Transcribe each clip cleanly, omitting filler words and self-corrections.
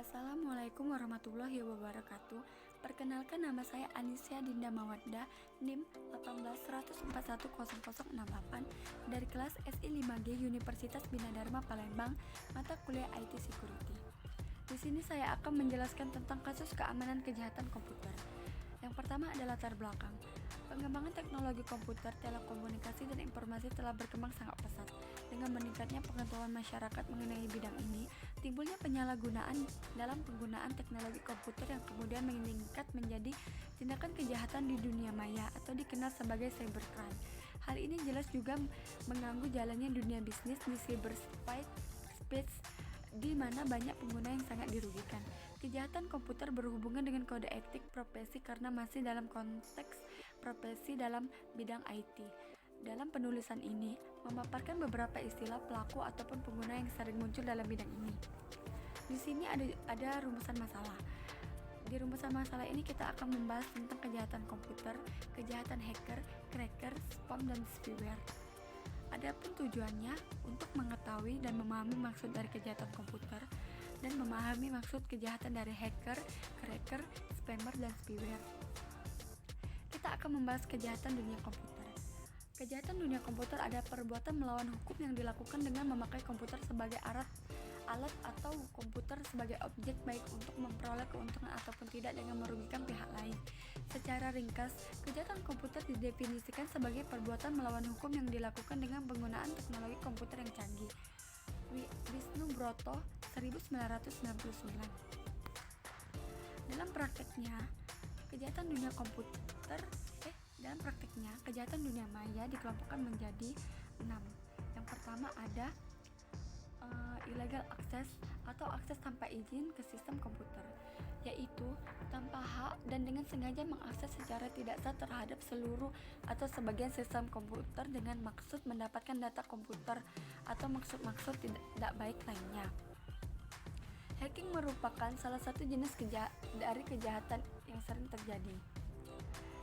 Assalamualaikum warahmatullahi wabarakatuh. Perkenalkan, nama saya Anisya Dinda Mawaddah, NIM 181400068 dari kelas SI 5G Universitas Bina Dharma Palembang, mata kuliah IT Security. Di sini saya akan menjelaskan tentang kasus keamanan kejahatan komputer. Yang pertama adalah latar belakang. Pengembangan teknologi komputer, telekomunikasi, dan informasi telah berkembang sangat pesat. Dengan meningkatnya pengetahuan masyarakat mengenai bidang ini, timbulnya penyalahgunaan dalam penggunaan teknologi komputer yang kemudian meningkat menjadi tindakan kejahatan di dunia maya atau dikenal sebagai cybercrime. Hal ini jelas juga mengganggu jalannya dunia bisnis di cyberspace, di mana banyak pengguna yang sangat dirugikan. Kejahatan komputer berhubungan dengan kode etik profesi karena masih dalam konteks profesi dalam bidang IT. Dalam penulisan ini, memaparkan beberapa istilah pelaku ataupun pengguna yang sering muncul dalam bidang ini. Di sini ada rumusan masalah. Di rumusan masalah ini kita akan membahas tentang kejahatan komputer, kejahatan hacker, cracker, spam, dan spyware. Adapun tujuannya untuk mengetahui dan memahami maksud dari kejahatan komputer dan memahami maksud kejahatan dari hacker, cracker, spammer, dan spyware. Kita akan membahas kejahatan dunia komputer. Kejahatan dunia komputer ada perbuatan melawan hukum yang dilakukan dengan memakai komputer sebagai alat atau komputer sebagai objek baik untuk memperoleh keuntungan ataupun tidak dengan merugikan pihak lain. Secara ringkas, kejahatan komputer didefinisikan sebagai perbuatan melawan hukum yang dilakukan dengan penggunaan teknologi komputer yang canggih. Wisnu Broto, 1999. Dalam prakteknya, kejahatan dunia maya dikelompokkan menjadi 6. Yang pertama ada illegal access atau akses tanpa izin ke sistem komputer, yaitu tanpa hak dan dengan sengaja mengakses secara tidak sah terhadap seluruh atau sebagian sistem komputer dengan maksud mendapatkan data komputer atau maksud-maksud tidak baik lainnya. Hacking merupakan salah satu jenis dari kejahatan yang sering terjadi.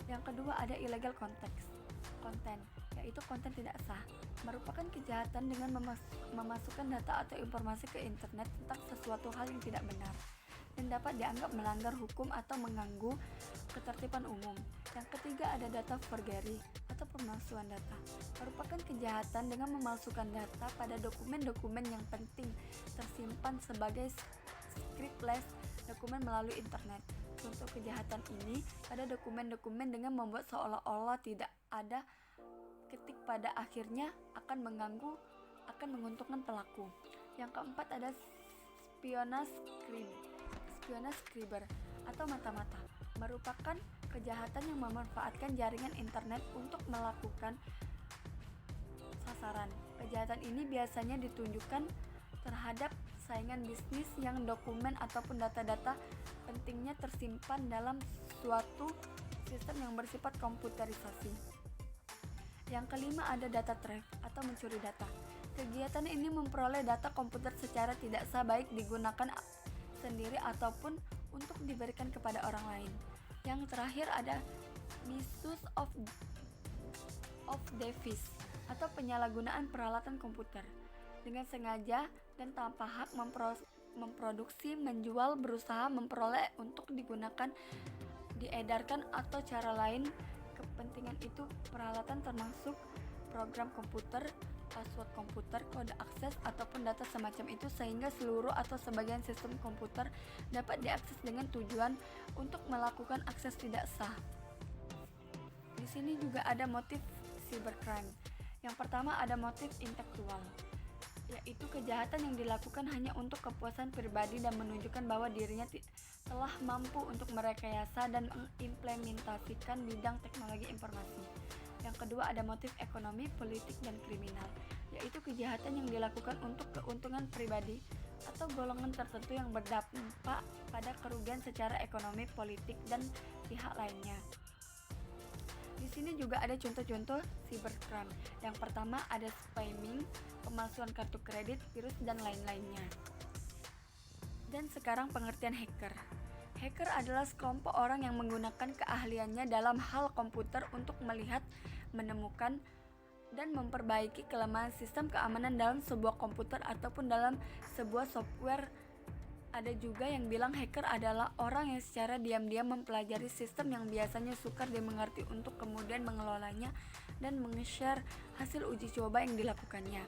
Yang kedua ada illegal konten, yaitu konten tidak sah, merupakan kejahatan dengan memasukkan data atau informasi ke internet tentang sesuatu hal yang tidak benar dan dapat dianggap melanggar hukum atau mengganggu ketertiban umum. Yang ketiga ada data forgery atau pemalsuan data, merupakan kejahatan dengan memalsukan data pada dokumen-dokumen yang penting tersimpan sebagai scriptless dokumen melalui internet. Untuk kejahatan ini pada dokumen-dokumen dengan membuat seolah-olah tidak ada ketik pada akhirnya akan menguntungkan pelaku. Yang keempat ada spionage scriber atau mata-mata, merupakan kejahatan yang memanfaatkan jaringan internet untuk melakukan sasaran. Kejahatan ini biasanya ditunjukkan terhadap saingan bisnis yang dokumen ataupun data-data pentingnya tersimpan dalam suatu sistem yang bersifat komputerisasi. Yang kelima ada data theft atau mencuri data. Kegiatan ini memperoleh data komputer secara tidak sah, baik digunakan sendiri ataupun untuk diberikan kepada orang lain. Yang terakhir ada misuse of device atau penyalahgunaan peralatan komputer dengan sengaja dan tanpa hak memproduksi, menjual, berusaha memperoleh untuk digunakan, diedarkan atau cara lain kepentingan itu peralatan termasuk program komputer, password komputer, kode akses ataupun data semacam itu sehingga seluruh atau sebagian sistem komputer dapat diakses dengan tujuan untuk melakukan akses tidak sah. Di sini juga ada motif cybercrime. Yang pertama ada motif intelektual, yaitu kejahatan yang dilakukan hanya untuk kepuasan pribadi dan menunjukkan bahwa dirinya telah mampu untuk merekayasa dan mengimplementasikan bidang teknologi informasi. Yang kedua ada motif ekonomi, politik, dan kriminal, yaitu kejahatan yang dilakukan untuk keuntungan pribadi atau golongan tertentu yang berdampak pada kerugian secara ekonomi, politik, dan pihak lainnya. Di sini juga ada contoh-contoh cybercrime. Yang pertama ada spamming, pemalsuan kartu kredit, virus, dan lain-lainnya. Dan sekarang pengertian hacker. Hacker adalah sekelompok orang yang menggunakan keahliannya dalam hal komputer untuk melihat, menemukan, dan memperbaiki kelemahan sistem keamanan dalam sebuah komputer ataupun dalam sebuah software Ada juga yang bilang hacker adalah orang yang secara diam-diam mempelajari sistem yang biasanya sukar dimengerti untuk kemudian mengelolanya dan meng-share hasil uji coba yang dilakukannya.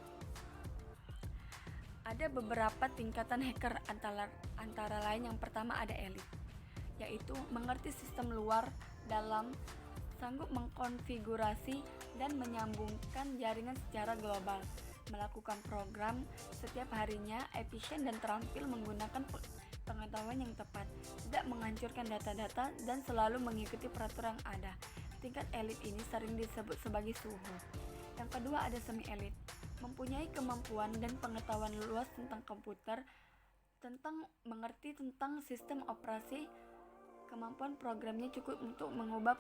Ada beberapa tingkatan hacker, antara lain yang pertama ada elit, yaitu mengerti sistem luar dalam, sanggup mengkonfigurasi dan menyambungkan jaringan secara global, melakukan program setiap harinya efisien dan terampil menggunakan pengetahuan yang tepat, tidak menghancurkan data-data dan selalu mengikuti peraturan yang ada. Tingkat elit ini sering disebut sebagai suhu. Yang kedua ada semi elit, mempunyai kemampuan dan pengetahuan luas tentang komputer, tentang mengerti tentang sistem operasi. Kemampuan programnya cukup untuk mengubah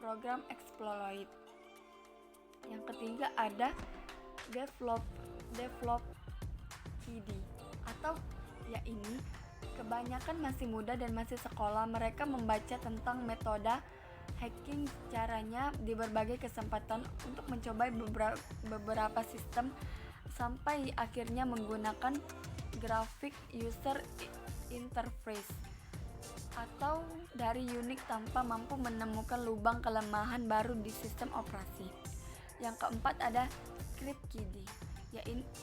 program exploit. Yang ketiga ada develop KD, atau ya ini kebanyakan masih muda dan masih sekolah. Mereka membaca tentang metode hacking, caranya di berbagai kesempatan untuk mencoba beberapa sistem sampai akhirnya menggunakan graphic user interface atau dari Unix tanpa mampu menemukan lubang kelemahan baru di sistem operasi. Yang keempat ada CryptKiddie,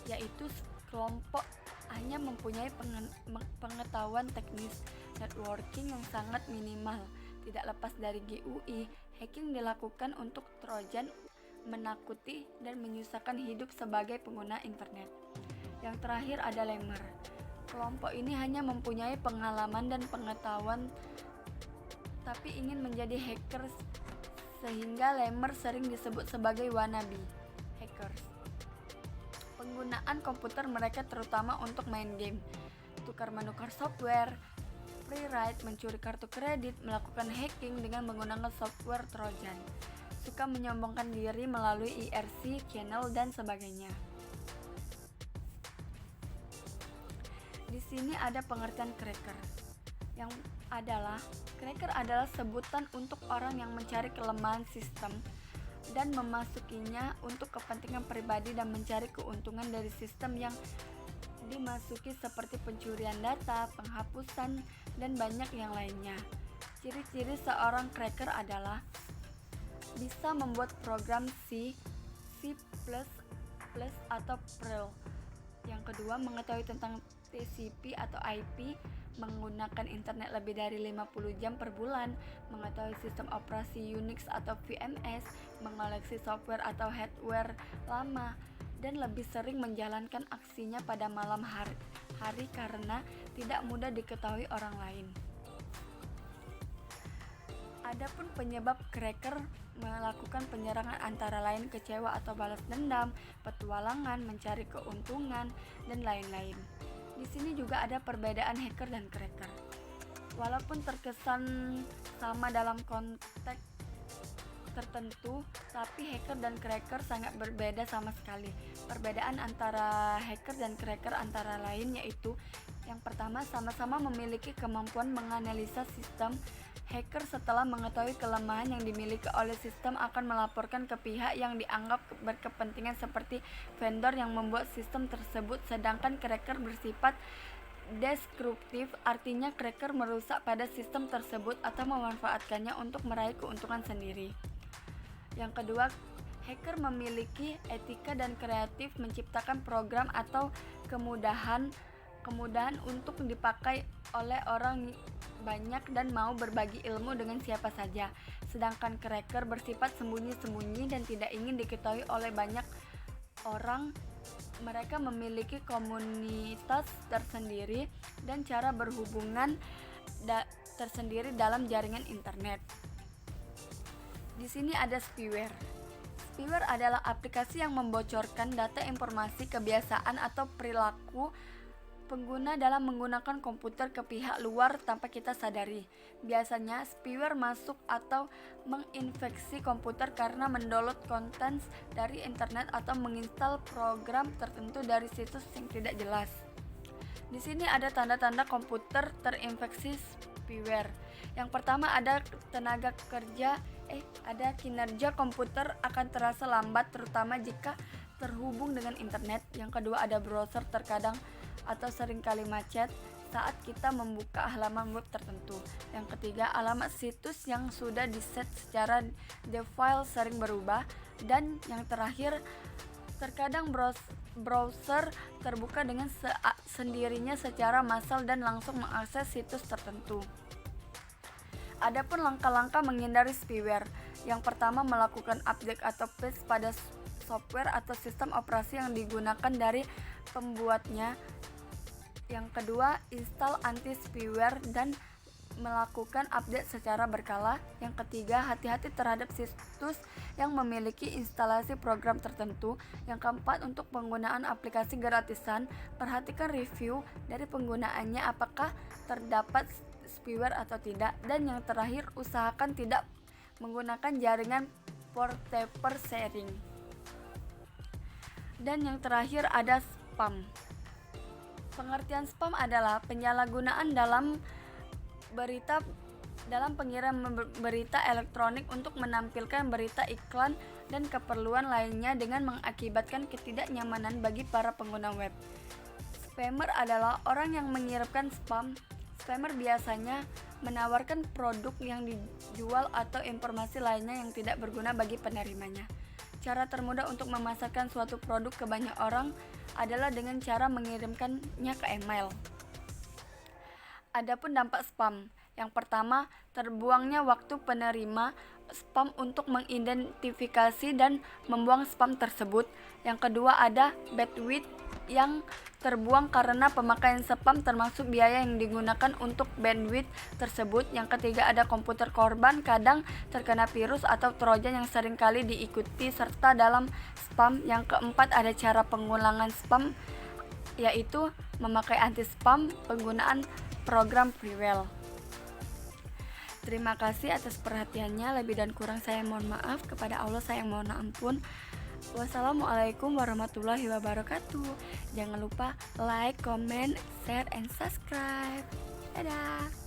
yaitu kelompok hanya mempunyai pengetahuan teknis networking yang sangat minimal. Tidak lepas dari GUI, hacking dilakukan untuk Trojan menakuti dan menyusahkan hidup sebagai pengguna internet. Yang terakhir ada Lemmer. Kelompok ini hanya mempunyai pengalaman dan pengetahuan tapi ingin menjadi hackers, sehingga Lemmer sering disebut sebagai wannabe hackers. Penggunaan komputer mereka terutama untuk main game, tukar-menukar software, free ride, mencuri kartu kredit, melakukan hacking dengan menggunakan software Trojan, suka menyombongkan diri melalui IRC, channel, dan sebagainya. Di sini ada pengertian cracker, yang cracker adalah sebutan untuk orang yang mencari kelemahan sistem dan memasukinya untuk kepentingan pribadi dan mencari keuntungan dari sistem yang dimasuki seperti pencurian data, penghapusan, dan banyak yang lainnya. Ciri-ciri seorang cracker adalah bisa membuat program C, C++, atau Perl. Yang kedua, mengetahui tentang TCP atau IP, menggunakan internet lebih dari 50 jam per bulan, mengetahui sistem operasi Unix atau VMS, mengoleksi software atau hardware lama, dan lebih sering menjalankan aksinya pada malam hari karena tidak mudah diketahui orang lain. Adapun penyebab cracker melakukan penyerangan antara lain kecewa atau balas dendam, petualangan, mencari keuntungan, dan lain-lain. Di sini juga ada perbedaan hacker dan cracker. Walaupun terkesan sama dalam konteks tertentu, tapi hacker dan cracker sangat berbeda sama sekali. Perbedaan antara hacker dan cracker antara lain yaitu yang pertama, sama-sama memiliki kemampuan menganalisa sistem. Hacker setelah mengetahui kelemahan yang dimiliki oleh sistem akan melaporkan ke pihak yang dianggap berkepentingan seperti vendor yang membuat sistem tersebut, sedangkan cracker bersifat destruktif, artinya cracker merusak pada sistem tersebut atau memanfaatkannya untuk meraih keuntungan sendiri. Yang kedua, hacker memiliki etika dan kreatif menciptakan program atau kemudahan untuk dipakai oleh orang banyak dan mau berbagi ilmu dengan siapa saja. Sedangkan cracker bersifat sembunyi-sembunyi dan tidak ingin diketahui oleh banyak orang. Mereka memiliki komunitas tersendiri dan cara berhubungan tersendiri dalam jaringan internet. Di sini ada spyware. Spyware adalah aplikasi yang membocorkan data, informasi, kebiasaan, atau perilaku pengguna dalam menggunakan komputer ke pihak luar tanpa kita sadari. Biasanya spyware masuk atau menginfeksi komputer karena mendownload konten dari internet atau menginstal program tertentu dari situs yang tidak jelas. Di sini ada tanda-tanda komputer terinfeksi spyware. Yang pertama ada kinerja komputer akan terasa lambat, terutama jika terhubung dengan internet. Yang kedua ada browser terkadang atau seringkali macet. saat kita membuka halaman web tertentu. Yang ketiga, alamat situs yang sudah diset secara default sering berubah. Dan yang terakhir, terkadang browser terbuka dengan sendirinya secara massal dan langsung mengakses situs tertentu. Adapun langkah-langkah menghindari spyware. Yang pertama, melakukan update atau patch pada software atau sistem operasi yang digunakan dari pembuatnya. Yang kedua, install anti-spyware dan melakukan update secara berkala. Yang ketiga, hati-hati terhadap situs yang memiliki instalasi program tertentu. Yang keempat, untuk penggunaan aplikasi gratisan, perhatikan review dari penggunaannya apakah terdapat spyware atau tidak. Dan yang terakhir, usahakan tidak menggunakan jaringan portable sharing. Dan yang terakhir ada spam. Pengertian spam adalah penyalahgunaan dalam pengirim berita elektronik untuk menampilkan berita, iklan, dan keperluan lainnya dengan mengakibatkan ketidaknyamanan bagi para pengguna web. Spammer adalah orang yang mengirimkan spam. Spammer biasanya menawarkan produk yang dijual atau informasi lainnya yang tidak berguna bagi penerimanya. Cara termudah untuk memasarkan suatu produk ke banyak orang adalah dengan cara mengirimkannya ke email. Adapun dampak spam. Yang pertama, terbuangnya waktu penerima spam untuk mengidentifikasi dan membuang spam tersebut. Yang kedua, ada bandwidth yang terbuang karena pemakaian spam, termasuk biaya yang digunakan untuk bandwidth tersebut. Yang ketiga, ada komputer korban kadang terkena virus atau trojan yang seringkali diikuti serta dalam spam. Yang keempat, ada cara pengulangan spam, yaitu memakai anti-spam, penggunaan program freeware. Terima kasih atas perhatiannya. Lebih dan kurang saya mohon maaf. Kepada Allah saya mohon ampun. Wassalamualaikum warahmatullahi wabarakatuh. Jangan lupa like, comment, share, and subscribe. Dadah.